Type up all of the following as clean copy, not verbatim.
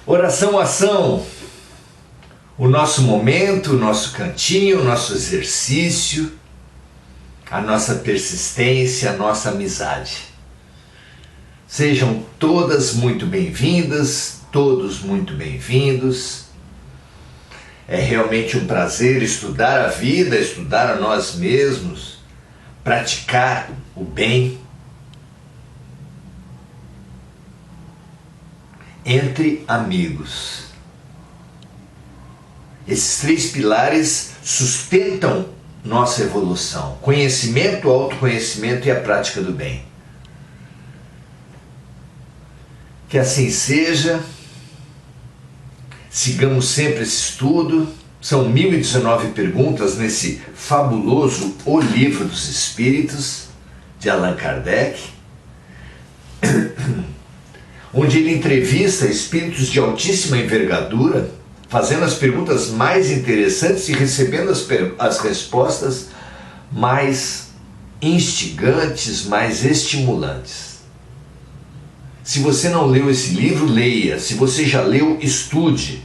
Oração, ação, o nosso momento, o nosso cantinho, o nosso exercício, a nossa persistência, a nossa amizade. Sejam todas muito bem-vindas, todos muito bem-vindos. É realmente um prazer estudar a vida, estudar a nós mesmos, praticar o bem. Entre amigos. Esses três pilares sustentam nossa evolução: conhecimento, autoconhecimento e a prática do bem. Que assim seja. Sigamos sempre esse estudo. São 1019 perguntas nesse fabuloso O Livro dos Espíritos, de Allan Kardec, onde ele entrevista espíritos de altíssima envergadura, fazendo as perguntas mais interessantes e recebendo as respostas mais instigantes, mais estimulantes. Se você não leu esse livro, leia. Se você já leu, estude.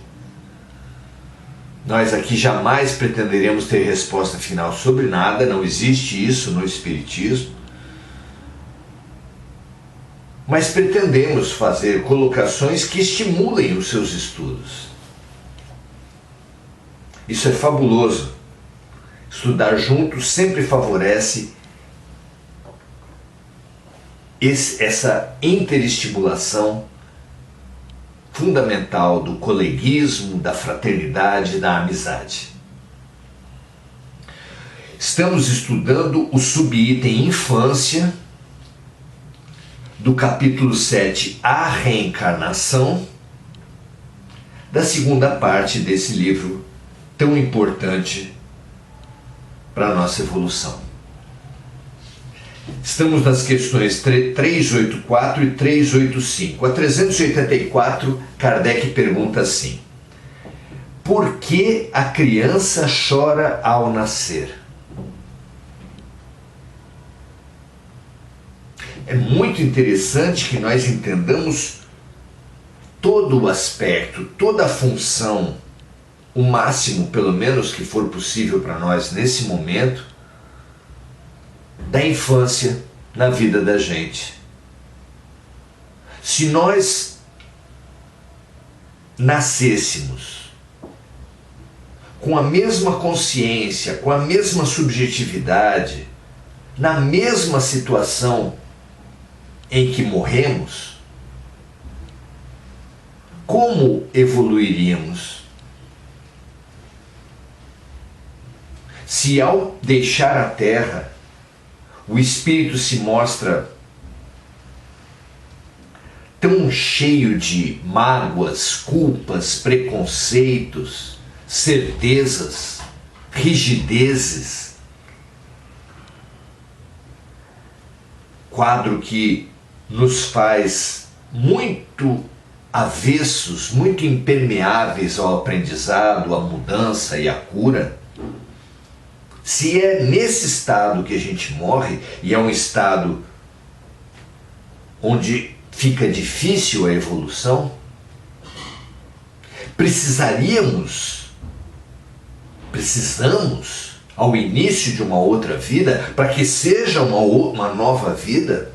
Nós aqui jamais pretenderemos ter resposta final sobre nada, não existe isso no Espiritismo. Mas pretendemos fazer colocações que estimulem os seus estudos. Isso é fabuloso. Estudar juntos sempre favorece essa interestimulação fundamental do coleguismo, da fraternidade, da amizade. Estamos estudando o subitem infância, do capítulo 7, A Reencarnação, da segunda parte desse livro tão importante para a nossa evolução. Estamos nas questões 384 e 385. A 384, Kardec pergunta assim: por que a criança chora ao nascer? É muito interessante que nós entendamos todo o aspecto, toda a função, o máximo, pelo menos, que for possível para nós nesse momento, da infância na vida da gente. Se nós nascêssemos com a mesma consciência, com a mesma subjetividade, na mesma situação em que morremos, como evoluiríamos? Se ao deixar a Terra, o espírito se mostra tão cheio de mágoas, culpas, preconceitos, certezas, rigidezes, quadro que nos faz muito avessos, muito impermeáveis ao aprendizado, à mudança e à cura. Se é nesse estado que a gente morre, e é um estado onde fica difícil a evolução, precisamos, ao início de uma outra vida, para que seja uma nova vida,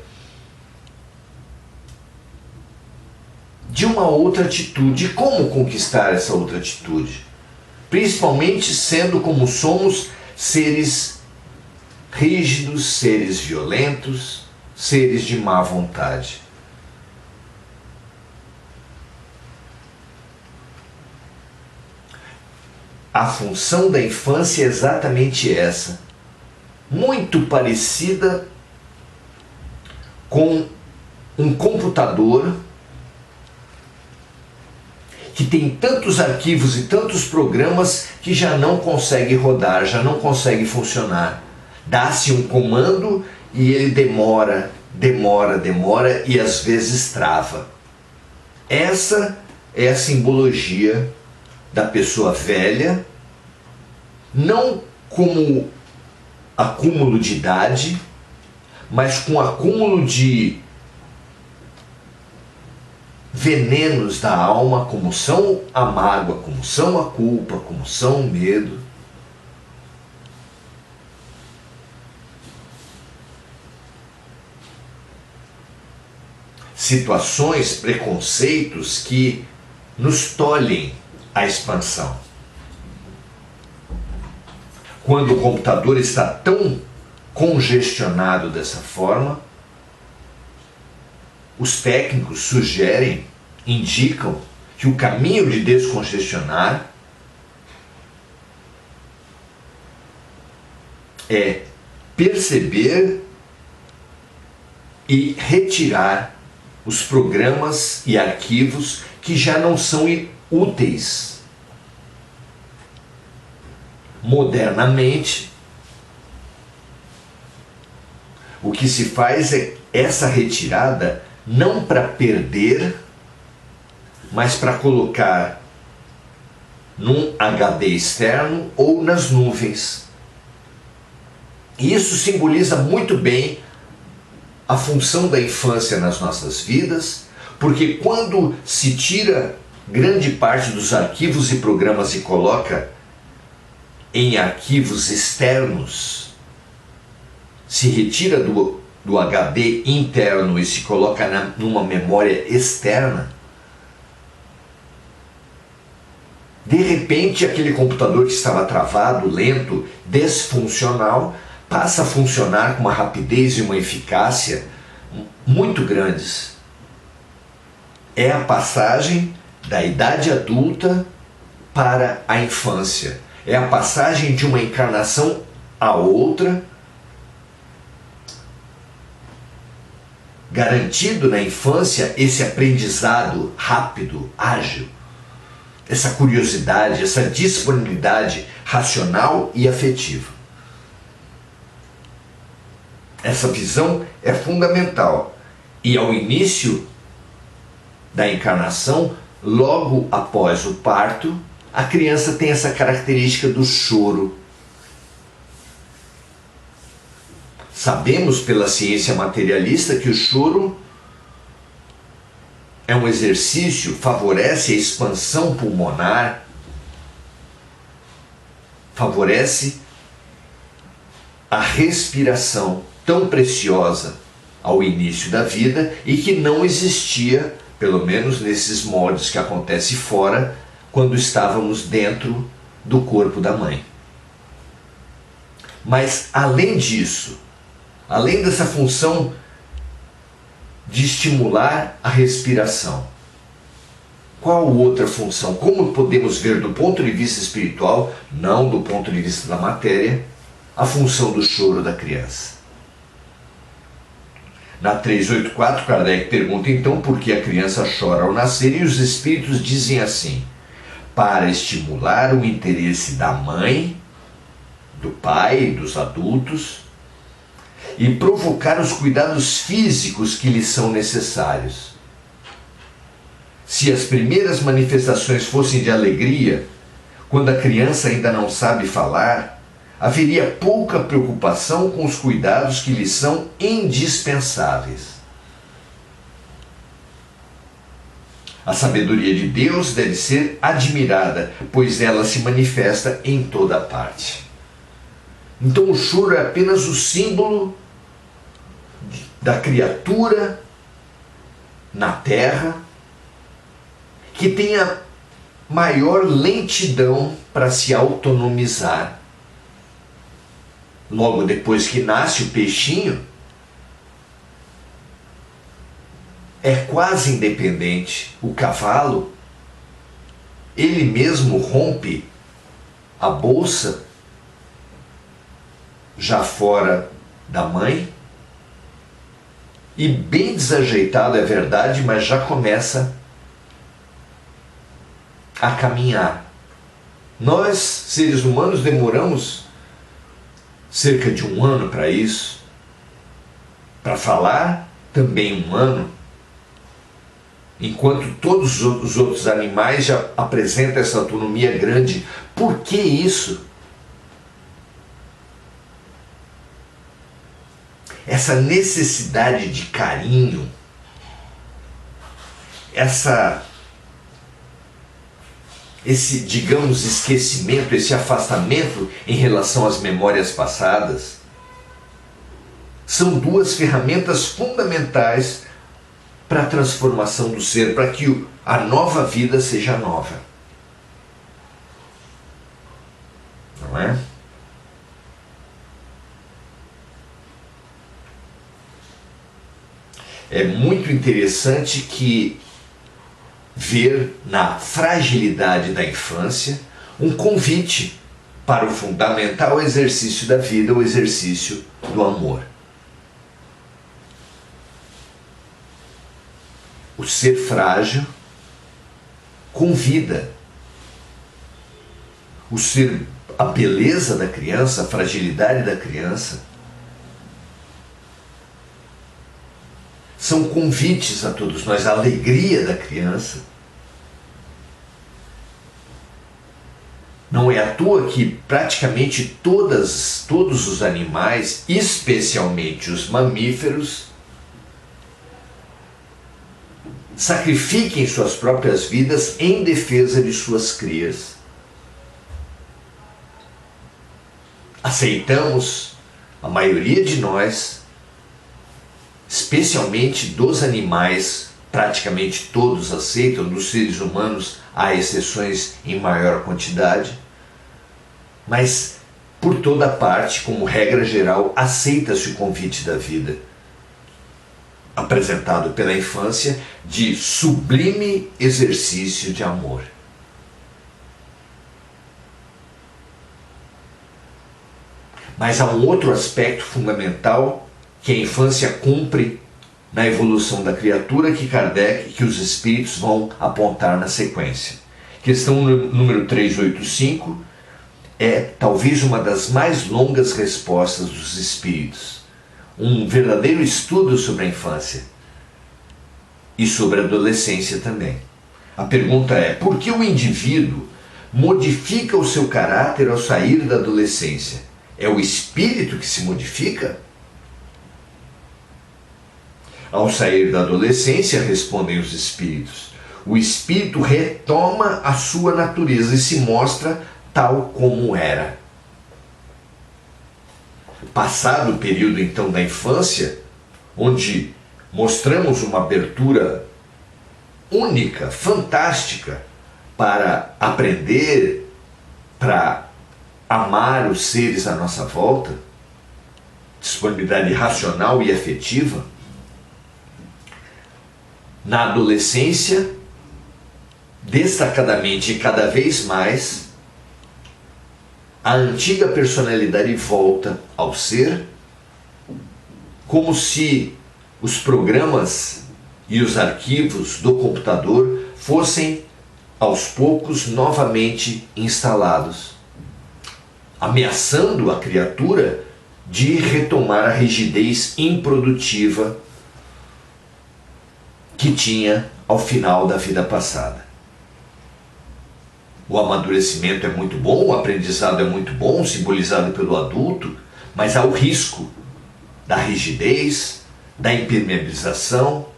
de uma outra atitude. Como conquistar essa outra atitude? Principalmente sendo como somos, seres rígidos, seres violentos, seres de má vontade. A função da infância é exatamente essa, muito parecida com um computador que tem tantos arquivos e tantos programas que já não consegue rodar, já não consegue funcionar. Dá-se um comando e ele demora e às vezes trava. Essa é a simbologia da pessoa velha, não como acúmulo de idade, mas com acúmulo de venenos da alma, como são a mágoa, como são a culpa, como são o medo. Situações, preconceitos que nos tolhem a expansão. Quando o computador está tão congestionado dessa forma, os técnicos sugerem, indicam que o caminho de descongestionar é perceber e retirar os programas e arquivos que já não são úteis. Modernamente, o que se faz é essa retirada não para perder, mas para colocar num HD externo ou nas nuvens. E isso simboliza muito bem a função da infância nas nossas vidas, porque quando se tira grande parte dos arquivos e programas e coloca em arquivos externos, se retira do HD interno e se coloca numa memória externa, de repente aquele computador que estava travado, lento, disfuncional, passa a funcionar com uma rapidez e uma eficácia muito grandes. É a passagem da idade adulta para a infância. É a passagem de uma encarnação a outra, garantido na infância esse aprendizado rápido, ágil, essa curiosidade, essa disponibilidade racional e afetiva. Essa visão é fundamental. E ao início da encarnação, logo após o parto, a criança tem essa característica do choro. Sabemos pela ciência materialista que o choro é um exercício, favorece a expansão pulmonar, favorece a respiração tão preciosa ao início da vida e que não existia, pelo menos nesses moldes que acontece fora, quando estávamos dentro do corpo da mãe. Mas além disso, além dessa função de estimular a respiração, qual outra função? Como podemos ver do ponto de vista espiritual, não do ponto de vista da matéria, a função do choro da criança? Na 384, Kardec pergunta então por que a criança chora ao nascer, e os espíritos dizem assim: para estimular o interesse da mãe, do pai, dos adultos, e provocar os cuidados físicos que lhes são necessários. Se as primeiras manifestações fossem de alegria, quando a criança ainda não sabe falar, haveria pouca preocupação com os cuidados que lhes são indispensáveis. A sabedoria de Deus deve ser admirada, pois ela se manifesta em toda parte. Então o choro é apenas o símbolo da criatura na terra que tem a maior lentidão para se autonomizar. Logo depois que nasce o peixinho, é quase independente. O cavalo, ele mesmo rompe a bolsa já fora da mãe, e bem desajeitado, é verdade, mas já começa a caminhar. Nós, seres humanos, demoramos cerca de 1 ano para isso. Para falar, também 1 ano. Enquanto todos os outros animais já apresentam essa autonomia grande. Por que isso? Essa necessidade de carinho, esse, digamos, esquecimento, esse afastamento em relação às memórias passadas, são duas ferramentas fundamentais para a transformação do ser, para que a nova vida seja nova. Não é? É muito interessante que ver na fragilidade da infância um convite para o fundamental exercício da vida, o exercício do amor. O ser frágil convida a beleza da criança, a fragilidade da criança, são convites a todos nós, a alegria da criança. Não é à toa que praticamente todos os animais, especialmente os mamíferos, sacrifiquem suas próprias vidas em defesa de suas crias. Aceitamos, a maioria de nós, especialmente dos animais, praticamente todos aceitam, dos seres humanos há exceções em maior quantidade, mas por toda parte, como regra geral, aceita-se o convite da vida, apresentado pela infância, de sublime exercício de amor. Mas há um outro aspecto fundamental que a infância cumpre na evolução da criatura, que Kardec e que os espíritos vão apontar na sequência. Questão número 385 é talvez uma das mais longas respostas dos espíritos. Um verdadeiro estudo sobre a infância e sobre a adolescência também. A pergunta é: por que o indivíduo modifica o seu caráter ao sair da adolescência? É o espírito que se modifica? Ao sair da adolescência, respondem os espíritos, o espírito retoma a sua natureza e se mostra tal como era. Passado o período então da infância, onde mostramos uma abertura única, fantástica, para aprender, para amar os seres à nossa volta, disponibilidade racional e afetiva, na adolescência, destacadamente e cada vez mais, a antiga personalidade volta ao ser, como se os programas e os arquivos do computador fossem aos poucos novamente instalados, ameaçando a criatura de retomar a rigidez improdutiva que tinha ao final da vida passada. O amadurecimento é muito bom, o aprendizado é muito bom, simbolizado pelo adulto, mas há o risco da rigidez, da impermeabilização,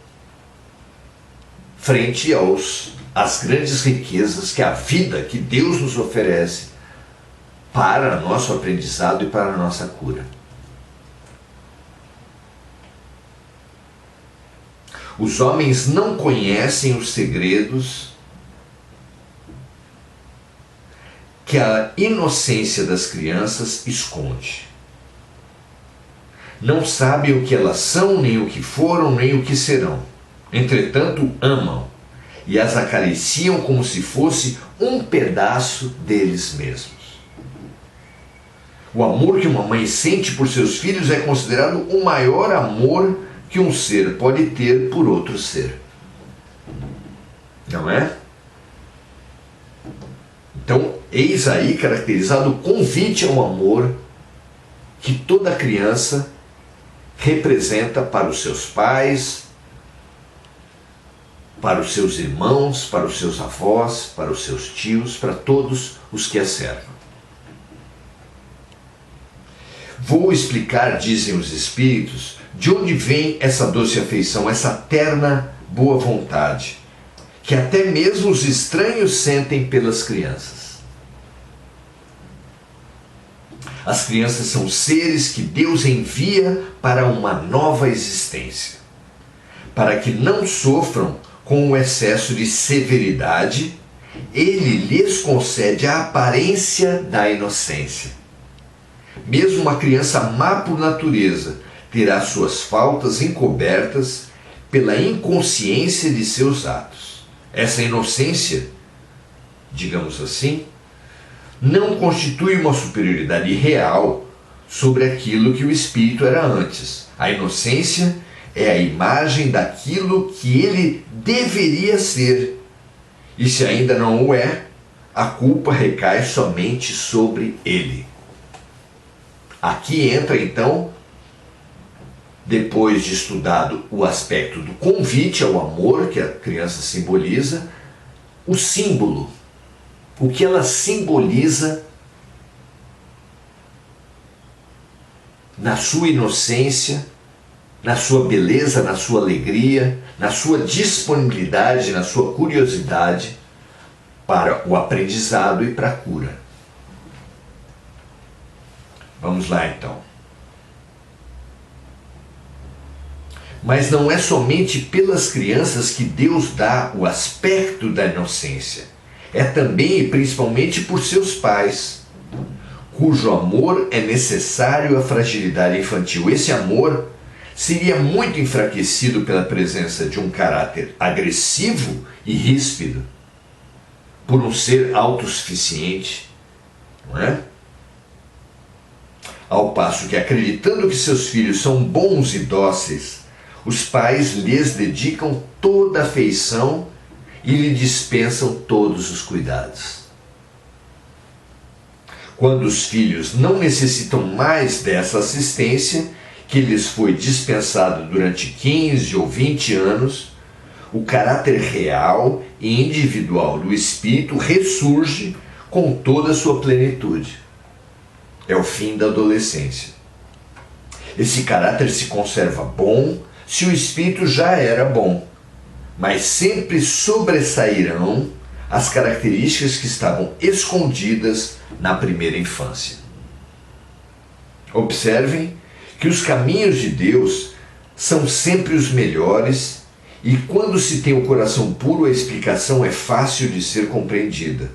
frente às grandes riquezas que a vida, que Deus nos oferece para nosso aprendizado e para a nossa cura. Os homens não conhecem os segredos que a inocência das crianças esconde. Não sabem o que elas são, nem o que foram, nem o que serão. Entretanto, amam e as acariciam como se fosse um pedaço deles mesmos. O amor que uma mãe sente por seus filhos é considerado o maior amor que um ser pode ter por outro ser. Não é? Então, eis aí caracterizado o convite ao amor que toda criança representa para os seus pais, para os seus irmãos, para os seus avós, para os seus tios, para todos os que a cercam. Vou explicar, dizem os espíritos, de onde vem essa doce afeição, essa terna boa vontade, que até mesmo os estranhos sentem pelas crianças. As crianças são seres que Deus envia para uma nova existência, para que não sofram com o excesso de severidade. Ele lhes concede a aparência da inocência. Mesmo uma criança má por natureza terá suas faltas encobertas pela inconsciência de seus atos. Essa inocência, digamos assim, não constitui uma superioridade real sobre aquilo que o espírito era antes. A inocência é a imagem daquilo que ele deveria ser. E se ainda não o é, a culpa recai somente sobre ele. Aqui entra então, depois de estudado o aspecto do convite ao amor que a criança simboliza, o símbolo, o que ela simboliza na sua inocência, na sua beleza, na sua alegria, na sua disponibilidade, na sua curiosidade para o aprendizado e para a cura. Vamos lá então. Mas não é somente pelas crianças que Deus dá o aspecto da inocência. É também e principalmente por seus pais, cujo amor é necessário à fragilidade infantil. Esse amor seria muito enfraquecido pela presença de um caráter agressivo e ríspido, por um ser autossuficiente, não é? Ao passo que, acreditando que seus filhos são bons e dóceis, os pais lhes dedicam toda a afeição e lhe dispensam todos os cuidados. Quando os filhos não necessitam mais dessa assistência, que lhes foi dispensado durante 15 ou 20 anos, o caráter real e individual do espírito ressurge com toda a sua plenitude. É o fim da adolescência. Esse caráter se conserva bom se o espírito já era bom, mas sempre sobressairão as características que estavam escondidas na primeira infância. Observem que os caminhos de Deus são sempre os melhores, e quando se tem o coração puro, a explicação é fácil de ser compreendida.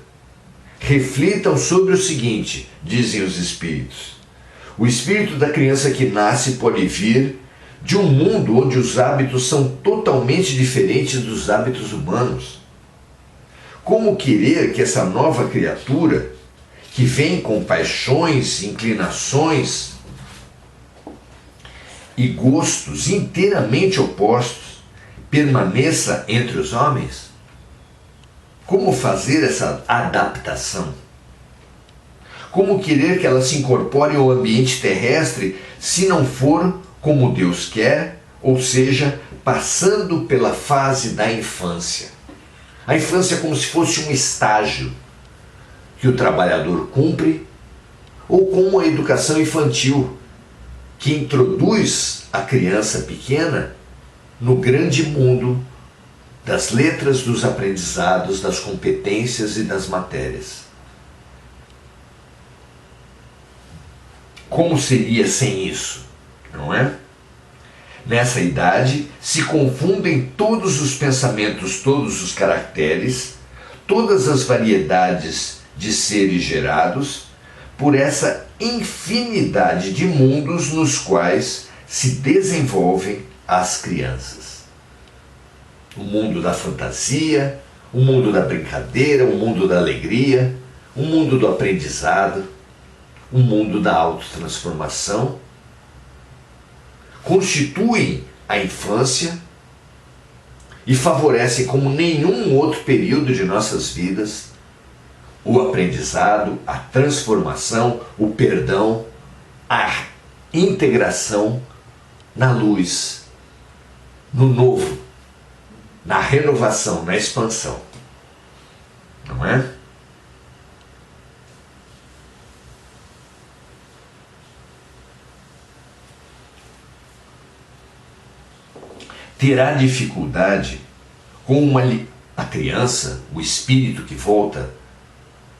Reflitam sobre o seguinte, dizem os espíritos. O espírito da criança que nasce pode vir de um mundo onde os hábitos são totalmente diferentes dos hábitos humanos. Como querer que essa nova criatura, que vem com paixões, inclinações e gostos inteiramente opostos, permaneça entre os homens? Como fazer essa adaptação? Como querer que ela se incorpore ao ambiente terrestre se não for como Deus quer, ou seja, passando pela fase da infância? A infância é como se fosse um estágio que o trabalhador cumpre, ou como a educação infantil, que introduz a criança pequena no grande mundo das letras, dos aprendizados, das competências e das matérias. Como seria sem isso, não é? Nessa idade se confundem todos os pensamentos, todos os caracteres, todas as variedades de seres gerados por essa infinidade de mundos nos quais se desenvolvem as crianças. O mundo da fantasia, o mundo da brincadeira, o mundo da alegria, o mundo do aprendizado, o mundo da autotransformação, constituem a infância e favorecem como nenhum outro período de nossas vidas o aprendizado, a transformação, o perdão, a integração na luz, no novo, na renovação, na expansão. Não é? Terá dificuldade com uma A criança, o espírito que volta,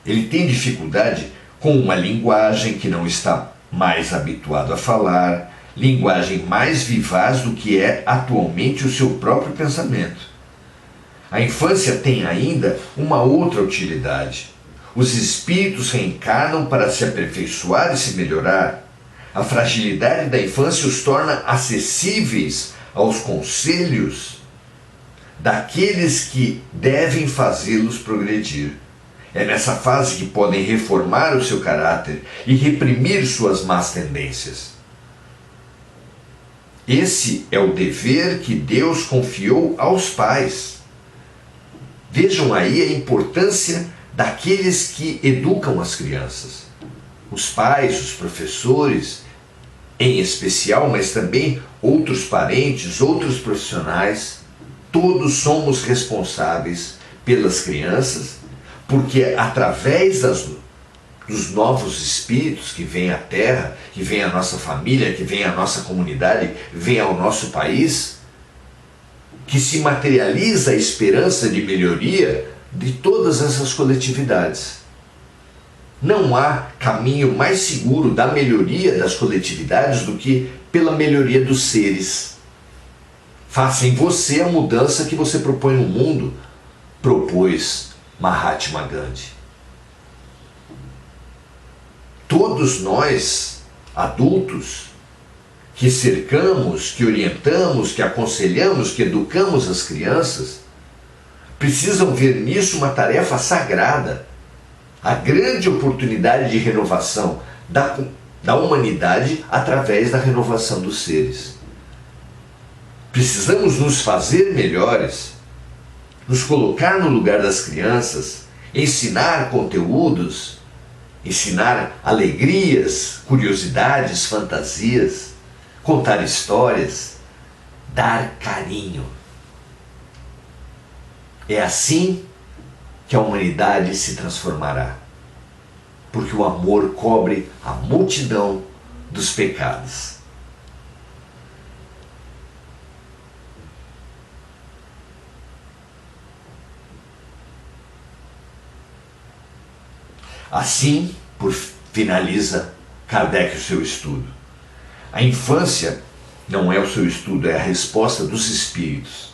ele tem dificuldade com uma linguagem que não está mais habituado a falar, linguagem mais vivaz do que é atualmente o seu próprio pensamento. A infância tem ainda uma outra utilidade. Os espíritos reencarnam para se aperfeiçoar e se melhorar. A fragilidade da infância os torna acessíveis aos conselhos daqueles que devem fazê-los progredir. É nessa fase que podem reformar o seu caráter e reprimir suas más tendências. Esse é o dever que Deus confiou aos pais. Vejam aí a importância daqueles que educam as crianças. Os pais, os professores, em especial, mas também outros parentes, outros profissionais, todos somos responsáveis pelas crianças, porque através dos novos espíritos que vêm à Terra, que vêm à nossa família, que vêm à nossa comunidade, que vêm ao nosso país, que se materializa a esperança de melhoria de todas essas coletividades. Não há caminho mais seguro da melhoria das coletividades do que pela melhoria dos seres. Faça em você a mudança que você propõe no mundo, propôs Mahatma Gandhi. Todos nós, adultos, que cercamos, que orientamos, que aconselhamos, que educamos as crianças, precisam ver nisso uma tarefa sagrada, a grande oportunidade de renovação da humanidade através da renovação dos seres. Precisamos nos fazer melhores, nos colocar no lugar das crianças, ensinar conteúdos, ensinar alegrias, curiosidades, fantasias, contar histórias, dar carinho. É assim que a humanidade se transformará, porque o amor cobre a multidão dos pecados. Assim, finaliza Kardec o seu estudo. A infância não é o seu estudo, é a resposta dos espíritos.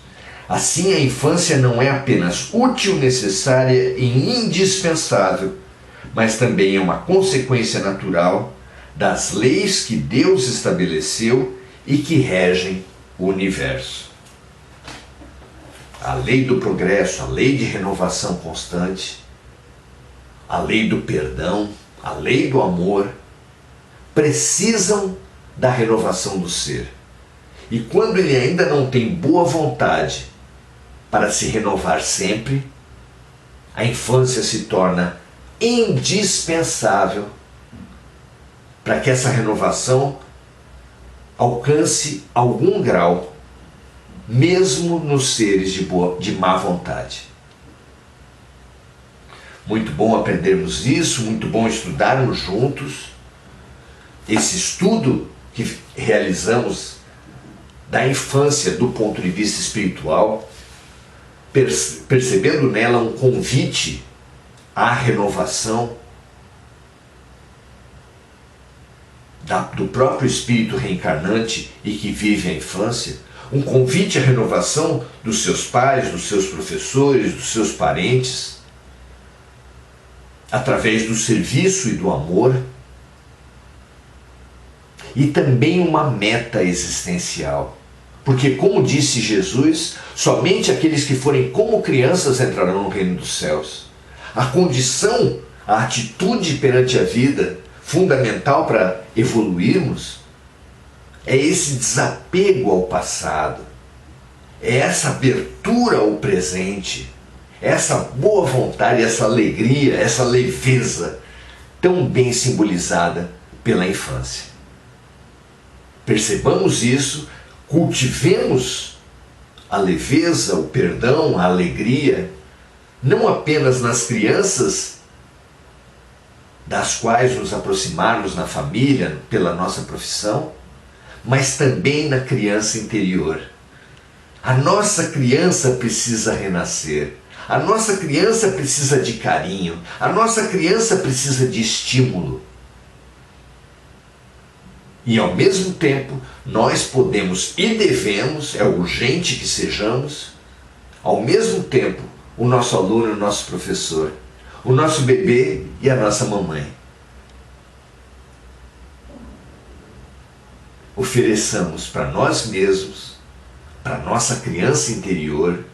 Assim, a infância não é apenas útil, necessária e indispensável, mas também é uma consequência natural das leis que Deus estabeleceu e que regem o universo. A lei do progresso, a lei de renovação constante, a lei do perdão, a lei do amor, precisam da renovação do ser. E quando ele ainda não tem boa vontade para se renovar sempre, a infância se torna indispensável para que essa renovação alcance algum grau, mesmo nos seres de má vontade. Muito bom aprendermos isso, muito bom estudarmos juntos. Esse estudo que realizamos da infância do ponto de vista espiritual, percebendo nela um convite à renovação do próprio espírito reencarnante e que vive a infância, um convite à renovação dos seus pais, dos seus professores, dos seus parentes, através do serviço e do amor, e também uma meta existencial. Porque, como disse Jesus, somente aqueles que forem como crianças entrarão no reino dos céus. A condição, a atitude perante a vida, fundamental para evoluirmos, é esse desapego ao passado, é essa abertura ao presente, essa boa vontade, essa alegria, essa leveza, tão bem simbolizada pela infância. Percebamos isso, cultivemos a leveza, o perdão, a alegria, não apenas nas crianças das quais nos aproximarmos na família, pela nossa profissão, mas também na criança interior. A nossa criança precisa renascer. A nossa criança precisa de carinho, a nossa criança precisa de estímulo. E ao mesmo tempo, nós podemos e devemos, é urgente que sejamos, ao mesmo tempo, o nosso aluno e o nosso professor, o nosso bebê e a nossa mamãe. Ofereçamos para nós mesmos, para nossa criança interior,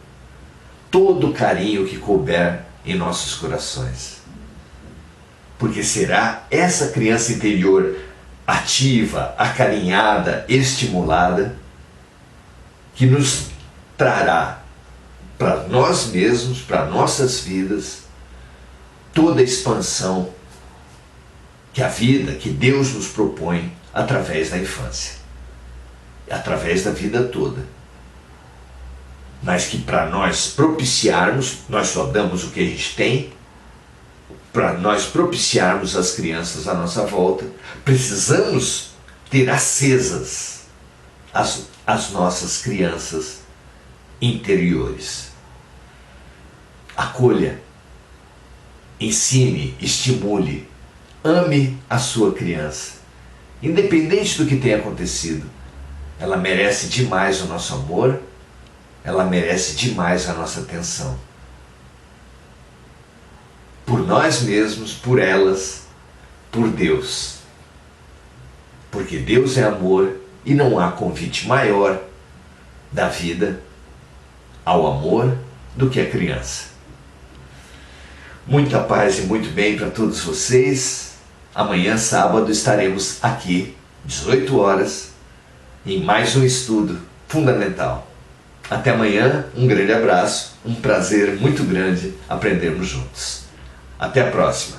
todo o carinho que couber em nossos corações. Porque será essa criança interior ativa, acarinhada, estimulada, que nos trará para nós mesmos, para nossas vidas, toda a expansão que a vida, que Deus nos propõe através da infância, através da vida toda. Mas que para nós propiciarmos, nós só damos o que a gente tem, para nós propiciarmos as crianças à nossa volta, precisamos ter acesas as nossas crianças interiores. Acolha, ensine, estimule, ame a sua criança. Independente do que tenha acontecido, ela merece demais o nosso amor, ela merece demais a nossa atenção. Por nós mesmos, por elas, por Deus. Porque Deus é amor e não há convite maior da vida ao amor do que a criança. Muita paz e muito bem para todos vocês. Amanhã, sábado, estaremos aqui, 18 horas, em mais um estudo fundamental. Até amanhã, um grande abraço, um prazer muito grande aprendermos juntos. Até a próxima.